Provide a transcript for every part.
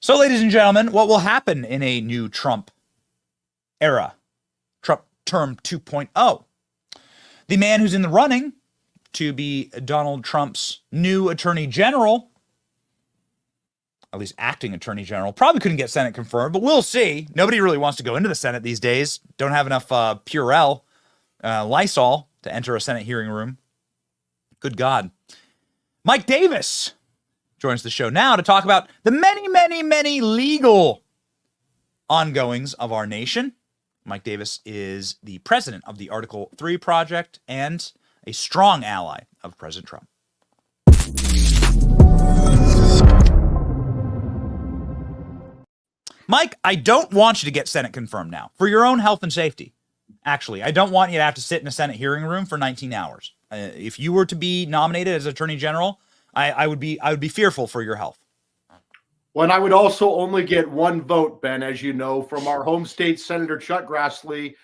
So, ladies and gentlemen, what will happen in a new Trump era? Trump term 2.0. The man who's in the running to be Donald Trump's new attorney general, at least acting attorney general, probably couldn't get Senate confirmed, but we'll see. Nobody really wants to go into the Senate these days. Don't have enough Purell, Lysol to enter a Senate hearing room. Good God. Mike Davis joins the show now to talk about the many, many, many legal ongoings of our nation. Mike Davis is the president of the Article 3 Project and a strong ally of President Trump. Mike, I don't want you to get Senate confirmed now for your own health and safety. Actually, I don't want you to have to sit in a Senate hearing room for 19 hours. If you were to be nominated as Attorney General, I would be fearful for your health. Well, and I would also only get one vote, Ben, as you know, from our home state Senator Chuck Grassley,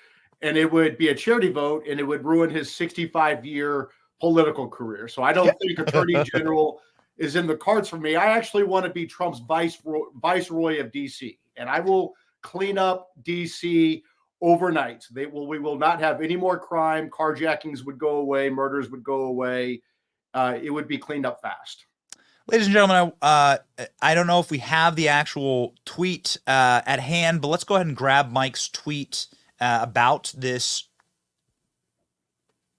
and it would be a charity vote, and it would ruin his 65-year political career. So I don't think Attorney General is in the cards for me. I actually want to be Trump's viceroy of D.C., and I will clean up D.C. overnight. We will not have any more crime. Carjackings would go away. Murders would go away. It would be cleaned up fast. Ladies and gentlemen, I don't know if we have the actual tweet at hand, but let's go ahead and grab Mike's tweet about this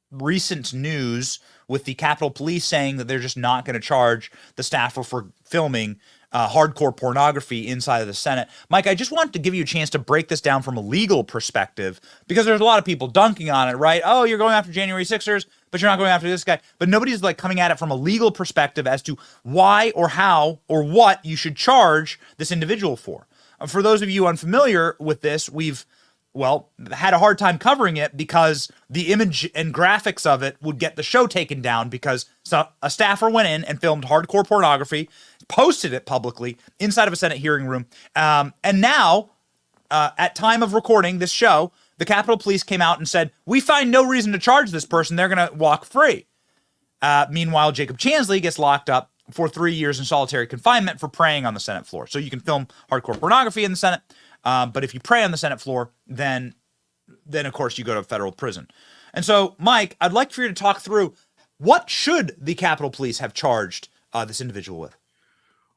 recent news with the Capitol Police saying that they're just not going to charge the staffer for filming hardcore pornography inside of the Senate. Mike, I just wanted to give you a chance to break this down from a legal perspective, because there's a lot of people dunking on it, right? Oh, you're going after January 6ers, but you're not going after this guy. But nobody's like coming at it from a legal perspective as to why or how or what you should charge this individual for. For those of you unfamiliar with this, we've had a hard time covering it because the image and graphics of it would get the show taken down because a staffer went in and filmed hardcore pornography, posted it publicly inside of a Senate hearing room. And now, at time of recording this show, the Capitol Police came out and said, we find no reason to charge this person. They're going to walk free. Meanwhile, Jacob Chansley gets locked up for 3 years in solitary confinement for praying on the Senate floor. So you can film hardcore pornography in the Senate. But if you pray on the Senate floor, then of course you go to federal prison. And so, Mike, I'd like for you to talk through what should the Capitol Police have charged this individual with?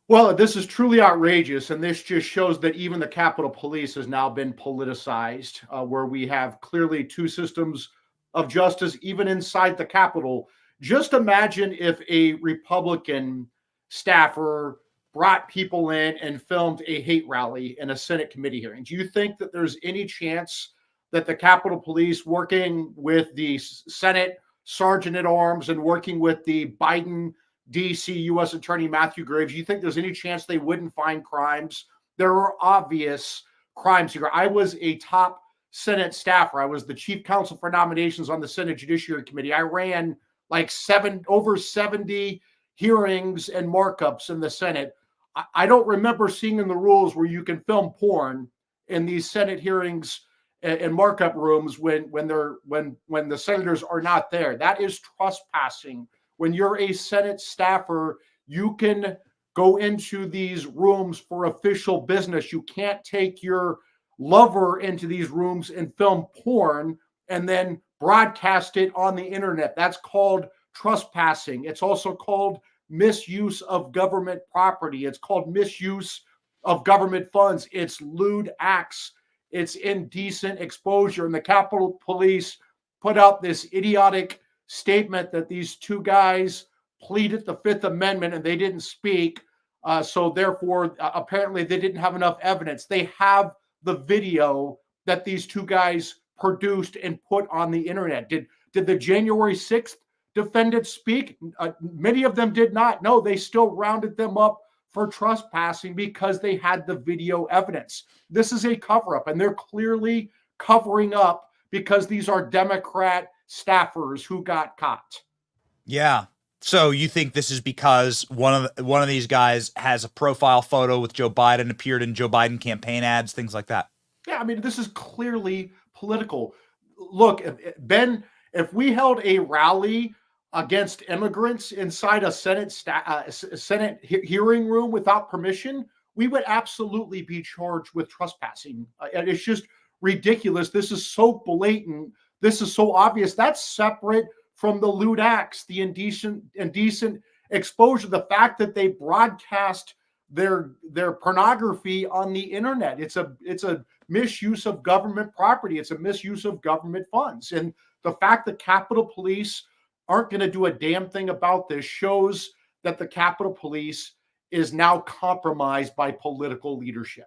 Well, this is truly outrageous, and this just shows that even the Capitol Police has now been politicized, where we have clearly two systems of justice, even inside the Capitol. Just imagine if a Republican staffer brought people in and filmed a hate rally in a Senate committee hearing. Do you think that there's any chance that the Capitol Police, working with the Senate Sergeant at Arms and working with the Biden D.C. U.S. Attorney Matthew Graves, you think there's any chance they wouldn't find crimes? There are obvious crimes here. I was a top Senate staffer. I was the chief counsel for nominations on the Senate Judiciary Committee. I ran like over 70 hearings and markups in the Senate. I don't remember seeing in the rules where you can film porn in these Senate hearings and markup rooms when the senators are not there. That is trespassing. When you're a Senate staffer, you can go into these rooms for official business. You can't take your lover into these rooms and film porn and then broadcast it on the internet. That's called trespassing. It's also called misuse of government property. It's called misuse of government funds. It's lewd acts. It's indecent exposure. And the Capitol Police put out this idiotic statement that these two guys pleaded the Fifth Amendment and they didn't speak. So therefore, apparently they didn't have enough evidence. They have the video that these two guys produced and put on the internet. Did the January 6th defendants speak? Many of them did not. No, they still rounded them up for trespassing because they had the video evidence. This is a cover-up, and they're clearly covering up because these are Democrat staffers who got caught. Yeah. So you think this is because one of these guys has a profile photo with Joe Biden, appeared in Joe Biden campaign ads, things like that? Yeah, I mean, this is clearly political. Look, Ben, if we held a rally against immigrants inside a Senate hearing room without permission, we would absolutely be charged with trespassing. And it's just ridiculous. This is so blatant. This is so obvious. That's separate from the lewd acts, the indecent exposure, the fact that they broadcast their pornography on the internet. It's a misuse of government property. It's a misuse of government funds. And the fact that Capitol Police aren't going to do a damn thing about this shows that the Capitol Police is now compromised by political leadership.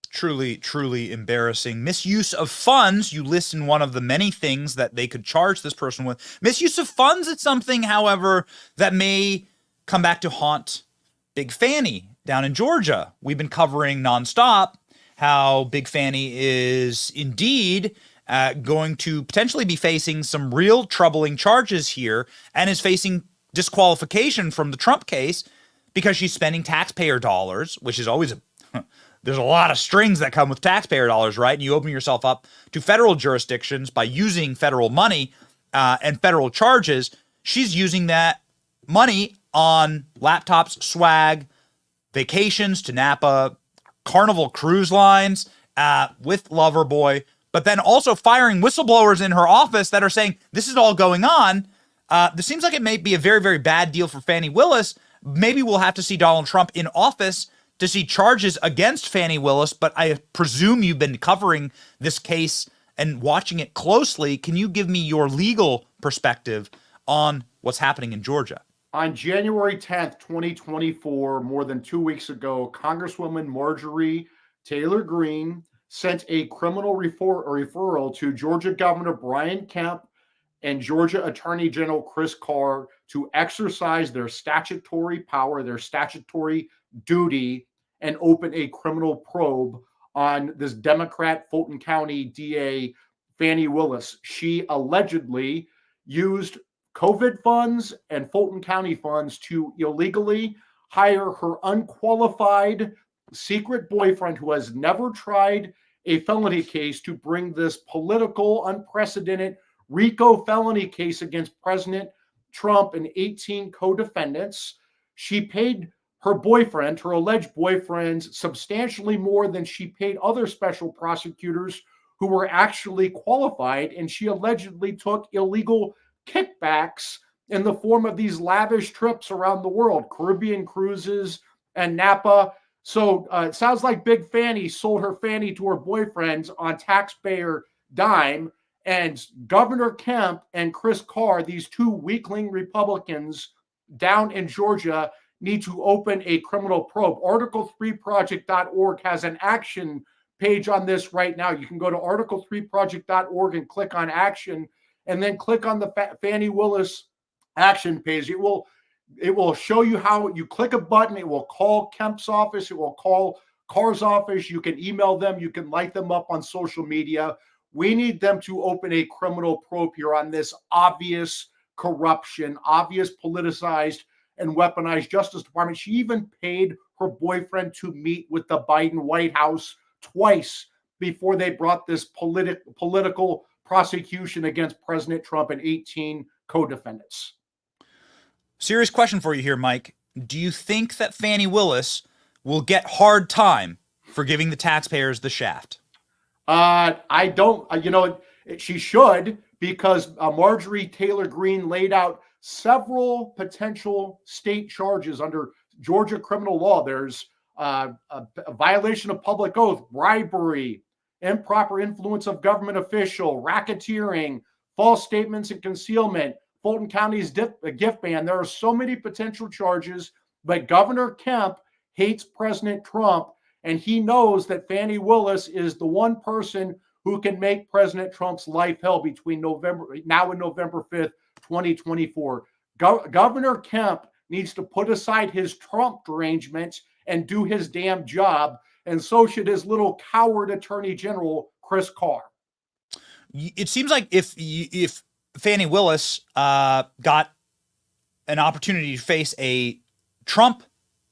Truly, truly embarrassing. Misuse of funds, you list in one of the many things that they could charge this person with. Misuse of funds, it's something, however, that may come back to haunt Big Fanny down in Georgia. We've been covering nonstop how Big Fanny is indeed going to potentially be facing some real troubling charges here and is facing disqualification from the Trump case because she's spending taxpayer dollars, which is always there's a lot of strings that come with taxpayer dollars, right? And you open yourself up to federal jurisdictions by using federal money and federal charges. She's using that money on laptops, swag, vacations to Napa, Carnival Cruise Lines with Loverboy, but then also firing whistleblowers in her office that are saying this is all going on. This seems like it may be a very, very bad deal for Fani Willis. Maybe we'll have to see Donald Trump in office to see charges against Fani Willis, but I presume you've been covering this case and watching it closely. Can you give me your legal perspective on what's happening in Georgia? On January 10th, 2024, more than 2 weeks ago, Congresswoman Marjorie Taylor Greene sent a criminal referral to Georgia Governor Brian Kemp and Georgia Attorney General Chris Carr to exercise their statutory power, their statutory duty, and open a criminal probe on this Democrat Fulton County DA, Fani Willis. She allegedly used COVID funds and Fulton County funds to illegally hire her unqualified secret boyfriend who has never tried a felony case to bring this political, unprecedented RICO felony case against President Trump and 18 co-defendants. She paid her boyfriend, her alleged boyfriends, substantially more than she paid other special prosecutors who were actually qualified, and she allegedly took illegal kickbacks in the form of these lavish trips around the world, Caribbean cruises and Napa. So it sounds like Big Fanny sold her fanny to her boyfriends on taxpayer dime. And Governor Kemp and Chris Carr, these two weakling Republicans down in Georgia, need to open a criminal probe. Article3project.org has an action page on this right now. You can go to article3project.org and click on action, and then click on the Fani Willis action page. It will show you how you click a button. It will call Kemp's office. It will call Carr's office. You can email them. You can light them up on social media. We need them to open a criminal probe here on this obvious corruption, obvious politicized and weaponized Justice Department. She even paid her boyfriend to meet with the Biden White House twice before they brought this political prosecution against President Trump and 18 co-defendants. Serious question for you here, Mike. Do you think that Fani Willis will get hard time for giving the taxpayers the shaft? I don't, she should, because Marjorie Taylor Greene laid out several potential state charges under Georgia criminal law. There's a violation of public oath, bribery, improper influence of government official, racketeering, false statements and concealment, Fulton County's gift ban. There are so many potential charges, but Governor Kemp hates President Trump, and he knows that Fani Willis is the one person who can make President Trump's life hell between now and November 5th, 2024. Governor Kemp needs to put aside his Trump derangement and do his damn job, and so should his little coward Attorney General, Chris Carr. It seems like if Fani Willis got an opportunity to face a Trump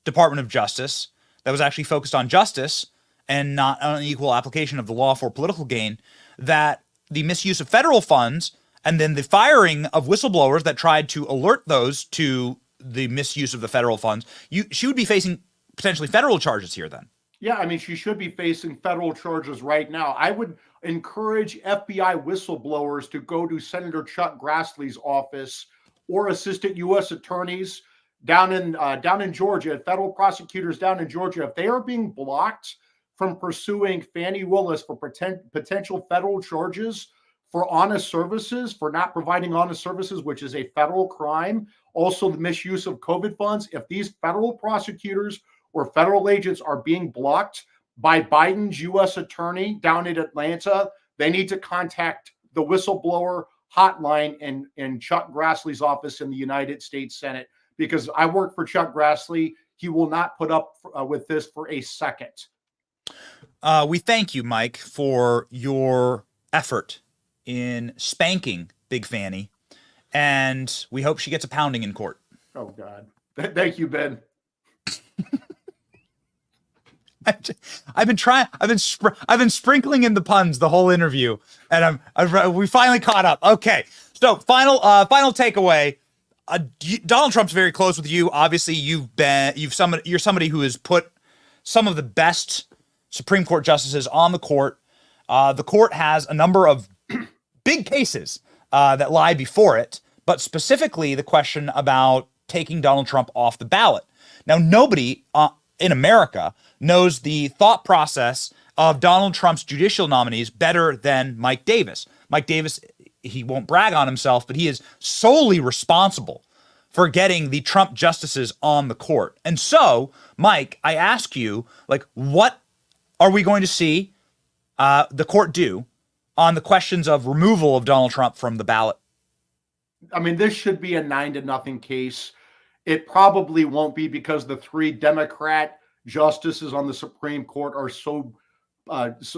Department of Justice that was actually focused on justice and not on equal application of the law for political gain, that the misuse of federal funds and then the firing of whistleblowers that tried to alert those to the misuse of the federal funds, she would be facing potentially federal charges here then. Yeah, I mean, she should be facing federal charges right now. I would encourage FBI whistleblowers to go to Senator Chuck Grassley's office or assistant U.S. attorneys down in Georgia, federal prosecutors down in Georgia. If they are being blocked from pursuing Fani Willis for potential federal charges for honest services, for not providing honest services, which is a federal crime, also the misuse of COVID funds, if these federal prosecutors or federal agents are being blocked by Biden's U.S. attorney down in Atlanta, they need to contact the whistleblower hotline in Chuck Grassley's office in the United States Senate, because I work for Chuck Grassley. He will not put up with this for a second. We thank you, Mike, for your effort in spanking Big Fanny, and we hope she gets a pounding in court. Oh, God. Thank you, Ben. I've been sprinkling in the puns the whole interview, and we finally caught up. Okay, so final takeaway. Donald Trump's very close with you. Obviously, you're somebody who has put some of the best Supreme Court justices on the court. The court has a number of big cases that lie before it, but specifically the question about taking Donald Trump off the ballot. Now, nobody in America knows the thought process of Donald Trump's judicial nominees better than Mike Davis. Mike Davis, he won't brag on himself, but he is solely responsible for getting the Trump justices on the court. And so, Mike, I ask you, like, what are we going to see the court do on the questions of removal of Donald Trump from the ballot? I mean, this should be a 9-0 case. It probably won't be, because the 3 Democrat justices on the Supreme Court are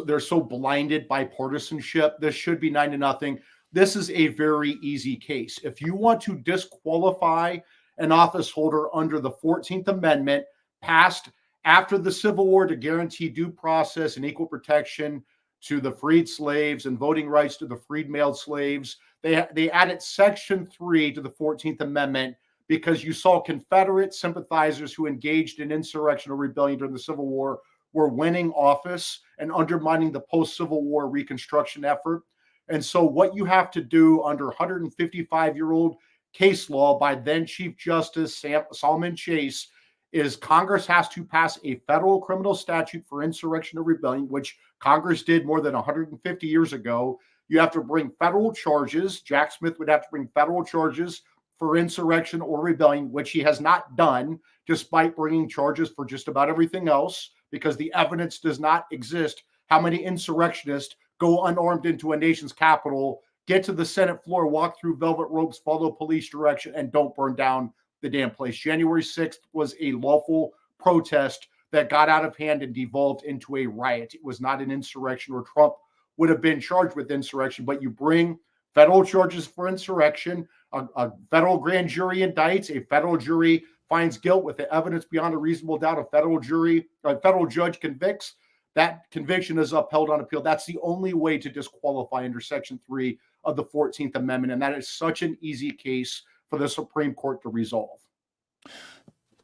they're so blinded by partisanship. This should be 9-0. This is a very easy case. If you want to disqualify an office holder under the 14th Amendment, passed after the Civil War to guarantee due process and equal protection to the freed slaves and voting rights to the freed male slaves, they added Section 3 to the 14th Amendment because you saw Confederate sympathizers who engaged in insurrection or rebellion during the Civil War were winning office and undermining the post-Civil War Reconstruction effort. And so what you have to do under 155-year-old case law by then Chief Justice Solomon Chase is Congress has to pass a federal criminal statute for insurrection or rebellion, which Congress did more than 150 years ago. You have to bring federal charges. Jack Smith would have to bring federal charges for insurrection or rebellion, which he has not done, despite bringing charges for just about everything else, because the evidence does not exist. How many insurrectionists go unarmed into a nation's capital, get to the Senate floor, walk through velvet ropes, follow police direction, and don't burn down the damn place? January 6th was a lawful protest that got out of hand and devolved into a riot. It was not an insurrection, or Trump would have been charged with insurrection. But you bring federal charges for insurrection, a federal grand jury indicts, a federal jury finds guilt with the evidence beyond a reasonable doubt, a federal judge convicts, that conviction is upheld on appeal. That's the only way to disqualify under Section 3 of the 14th Amendment. And that is such an easy case for the Supreme Court to resolve.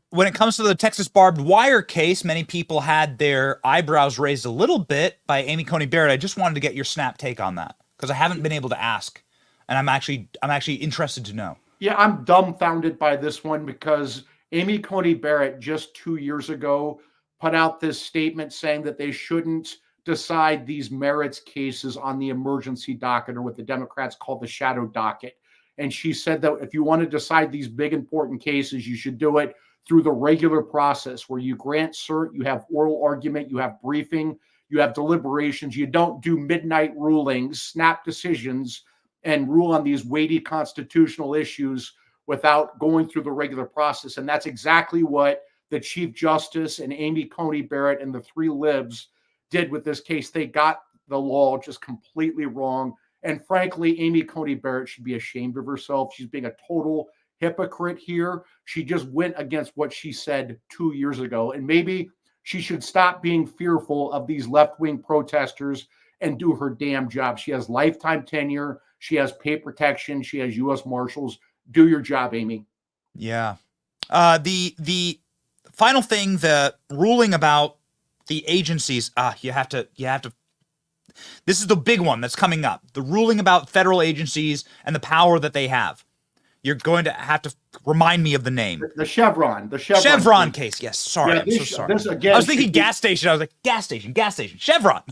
When it comes to the Texas barbed wire case, many people had their eyebrows raised a little bit by Amy Coney Barrett. I just wanted to get your snap take on that, because I haven't been able to ask, and I'm actually interested to know. Yeah, I'm dumbfounded by this one, because Amy Coney Barrett just 2 years ago put out this statement saying that they shouldn't decide these merits cases on the emergency docket, or what the Democrats call the shadow docket. And she said that if you want to decide these big important cases, you should do it through the regular process, where you grant cert, you have oral argument, you have briefing, you have deliberations. You don't do midnight rulings, snap decisions, and rule on these weighty constitutional issues without going through the regular process. And that's exactly what the Chief Justice and Amy Coney Barrett and the 3 libs did with this case. They got the law just completely wrong. And frankly, Amy Coney Barrett should be ashamed of herself. She's being a total hypocrite here. She just went against what she said 2 years ago. And maybe she should stop being fearful of these left-wing protesters and do her damn job. She has lifetime tenure. She has pay protection. She has U.S. Marshals. Do your job, Amy. Yeah. The final thing, the ruling about the agencies, you have to. This is the big one that's coming up. The ruling about federal agencies and the power that they have. You're going to have to remind me of the name. The Chevron case. Yes. Sorry. Yeah, I'm so sorry. Again, I was thinking gas station. I was like, gas station. Chevron.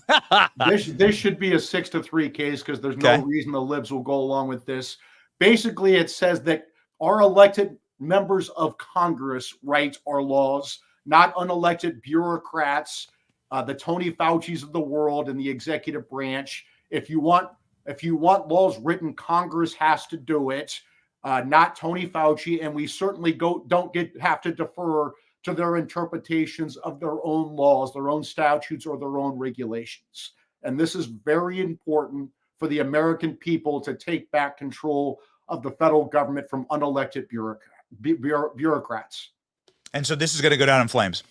this should be a 6-3 case because there's no reason the libs will go along with this. Basically, it says that our elected members of Congress write our laws, not unelected bureaucrats, the Tony Fauci's of the world and the executive branch. If you want laws written, Congress has to do it. Not Tony Fauci, and we certainly don't have to defer to their interpretations of their own laws, their own statutes, or their own regulations. And this is very important for the American people to take back control of the federal government from unelected bureaucrats. And so this is going to go down in flames.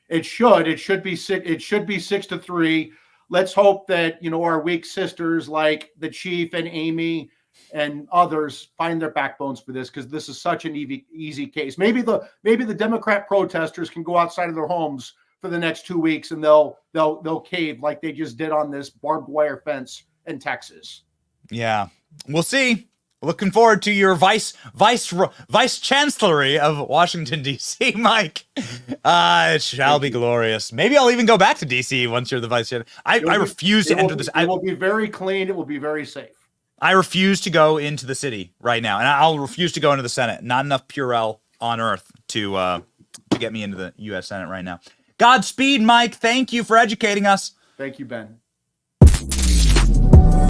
It should be 6-3. Let's hope that our weak sisters like the chief and Amy and others find their backbones for this, because this is such an easy case. Maybe the Democrat protesters can go outside of their homes for the next 2 weeks and they'll cave like they just did on this barbed wire fence in Texas. Yeah, we'll see. Looking forward to your vice chancellery of Washington D.C., Mike. It shall be glorious. Maybe I'll even go back to D.C. once you're the vice chancellor. I refuse to enter this. It will be very clean. It will be very safe. I refuse to go into the city right now, and I'll refuse to go into the Senate. Not enough Purell on earth to get me into the U.S. Senate right now. Godspeed, Mike. Thank you for educating us. Thank you, Ben.